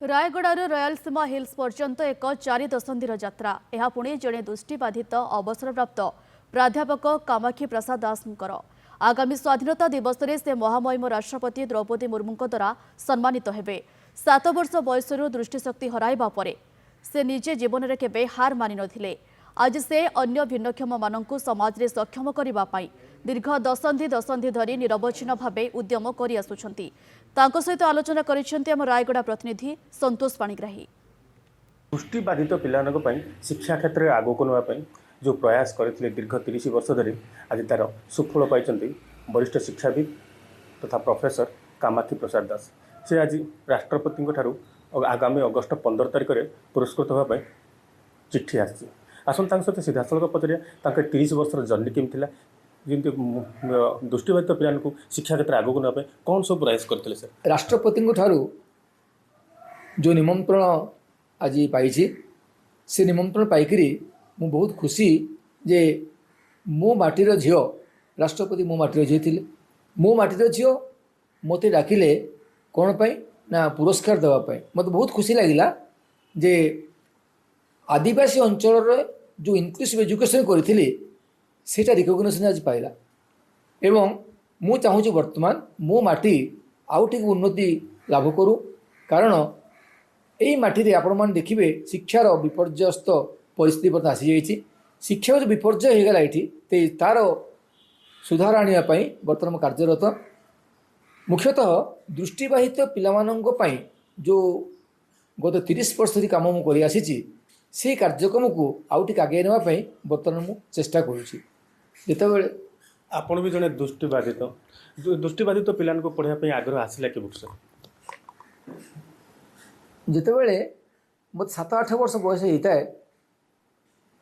रायगड़ार रयालसीमा hills पर्यंत एक 4 दशंधीर यात्रा यह पुणी जड़े दृष्टिबाधित अवसरप्राप्त प्राध्यापक कामाक्षी प्रसाद दासଙ୍କର आगामी स्वाधीनता दिवस में से महामहिम राष्ट्रपति द्रौपदी मुर्मू द्वारा सम्मानित हेबे। 7 वर्ष बयसरू दृष्टिशक्ति हराइबा परे से निजे जीवन में केबे हार मानि नथिले। आज से अन्य भिन्नक्षम माननकु समाज रे सक्षम करिबा पाई दीर्घ दशंधि धरी निरवच्छिन्न भावे उद्यम करि आसुछंती। तांको सहित आलोचना करिसेंती हम रायगड़ा प्रतिनिधि संतोष पाणिग्राही। दृष्टिबाधित पिलानक पई शिक्षा क्षेत्र में आगो को जो प्रयास करते दीर्घ 30 वर्ष धरी आज तार सुफल पाई वरिष्ठ शिक्षाविद तथा प्रोफेसर कामाक्षी प्रसाद दास। से आज राष्ट्रपति आगामी अगस्ट 15 तारिख में पुरस्कृत होगापी चिठी आसन सहित सीधासल पचारिया 30 वर्षर जर्नी केमी था जमी दृष्टिबाधित पिला शिक्षा क्षेत्र में आगो को कौन सब प्रयास करते सर। राष्ट्रपति जो निमंत्रण आज पाई से निमंत्रण पाइकरी मु बहुत खुशी जे मो माटीर झील राष्ट्रपति मो माटीर झी थे मो माटीर झील मत डाकिले कौन पाई ना पुरस्कार देवाई मत बहुत खुशी लगिला जे आदिवासी अंचल जो इनक्लूसिव एजुकेशन करी सेटा रिकग्निशन आज पाइला एवं मु चाहूँ वर्तमान मो माटी आउटे उन्नति लाभ करू कारण यही माटी आपण मैंने देखिए शिक्षार विपर्यस्त परिस्थिति बर्तमान आसी जाइए। शिक्षा जो विपर्यय होगला ये तार सुधार आने बर्तमान कार्यरत मुख्यतः दृष्टिबाधित पिला जो गत 30 वर्ष धरी कम मुझे से कार्यक्रम को आउटे आगे नापी बर्तमान मु चेष्टा करुँची। जितेबाला आपण भी जड़े दृष्टिबाधित पिला पढ़ाई आग्रह आसला कि बुक्स जितेबाला मत 7-8 वर्ष बयस होता है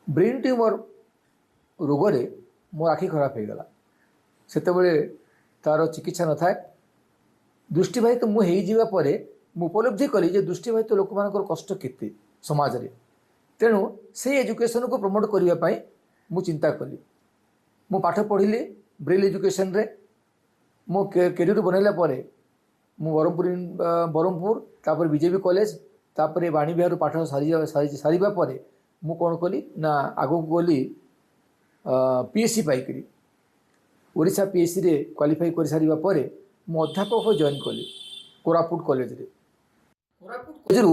ब्रेन ट्यूमर रोग मो आखि खराब हो गला से तार चिकित्सा न था दृष्टिबाधित मुझे उपलब्धि कली जे दृष्टिबाधित लोक मान कष्ट केते समाज रे तेणु से एजुकेशन को प्रमोट करने मु चिंता कली मु पाठ पढ़ी ब्रेल एजुकेशन रे मो कैरियर बनैला परे मु बरहमपुर तापर बीजेपी कॉलेज तापर बाणी विहार पाठ सारिबा परे मु कौन कली ना आगो गली पीएससी पाइकरी ओडिशा पीएससी रे क्वालिफाई कर सारिबा परे मु अध्यापक जॉइन कली कोरापुट कॉलेज रे। कोरापुट कॉलेज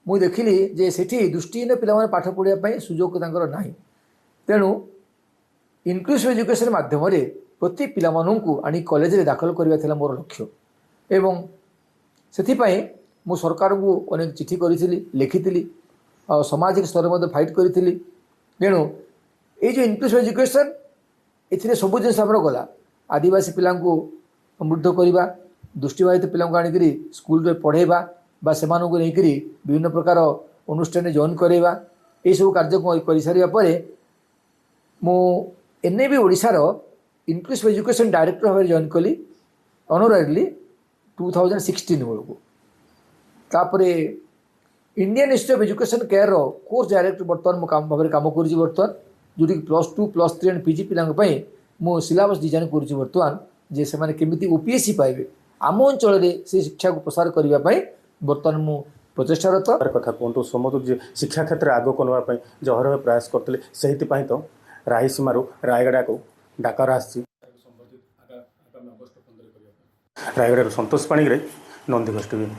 मु देखिली जे सेठी दृष्टिहीन पिला पाठ पढ़ाई सुजोग तांकर नाही तेणु इनक्लूसिव एजुकेशन माध्यम प्रति पिलामानंकु आनी कॉलेज रे दाखल करबा थिला मोर लक्ष्य एवं सेथिपाई मु सरकार को अनेक चिठी करी लिखी और सामाजिक स्तर में फाइट करी तेणु ये जो इनक्लूसिव एजुकेशन ए सब जिन गला आदिवासी पिला समृद्ध करवा दृष्टिबाधित पिला आनिकी स्कूल रे पढ़ेबा बा सेमानकु नेकरी विभिन्न प्रकार अनुष्ठान जॉइन करवा ये सब कार्य कर सारिबा परे मु एनएबी ओडिशार इनक्लूसिव एजुकेशन डायरेक्टर भाव जॉइन कली ऑनरली 2016 बेलू तापर Indian institute of education care course director बर्तमान मुझे भाव में कम कर बर्तमान जोटी +2 +3 एंड पीजी पिला मु सिलेबस डिजाइन कर बर्तमान जे से केमी ओपीएससी पाइबे आम अंचल से शिक्षा को प्रसार करने बर्तमान मु प्रचेषारत कथा कहतु समस्त शिक्षा क्षेत्र में आगो को नापी जो हर प्रयास करते से तो रायसीमारू रायगड़ा को डाकर आसी रायगड़ा संतोष पाणिग्राही नंदीघोष टीवी।